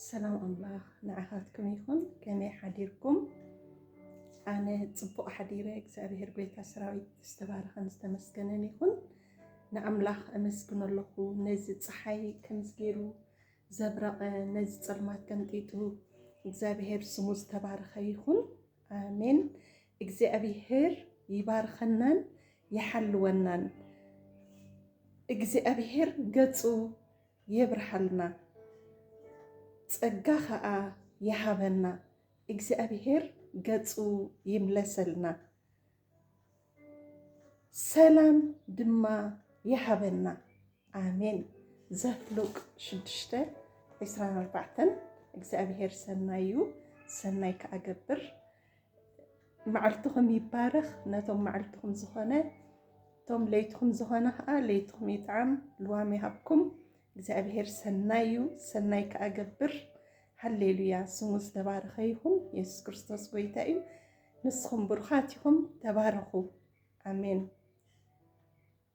سلام الله نعهاتكم يكون كمي حديركم أنا صبوا حديرة እግዚአብሔር ጎይታ ሰራዊት استبارخن استمسكنن يكون نأملاخ أمسكن الله نز ፀሐይ كمزجيرو زبرق نز ጸልማት كمطيتو እግዚአብሔር ስሙ استبارخ يكون آمين እግዚአብሔር يبارخنن يحلونن እግዚአብሔር ገጹ يبرحلنا ጸጋ ኸአ ይሃበና እግዚአብሔር ገጹ ይምለሰልና ሰላም ድማ ይሃበና አሜን። ዘፍሉቅ 6:24 እግዚአብሔር ሰናዩ ሰናይ ከአገብር መዓልትኩም ይባረኽ ነቶም መዓልትኩም ዝኾነ ቶም ለይትኩም ዝኾነ ኸአ ለይትኩም ይጥዓም ልዋም ይሃብኩም እግዚአብሔር ሰናዩ ሰናይ ከአገብር ሃሌሉያ ስሙ ዝተባረኸ ይሁን ኢየሱስ ክርስቶስ ጎይታ እዩ ንስኹም ብሩኻት ኢኹም ተባረኹ አሜን።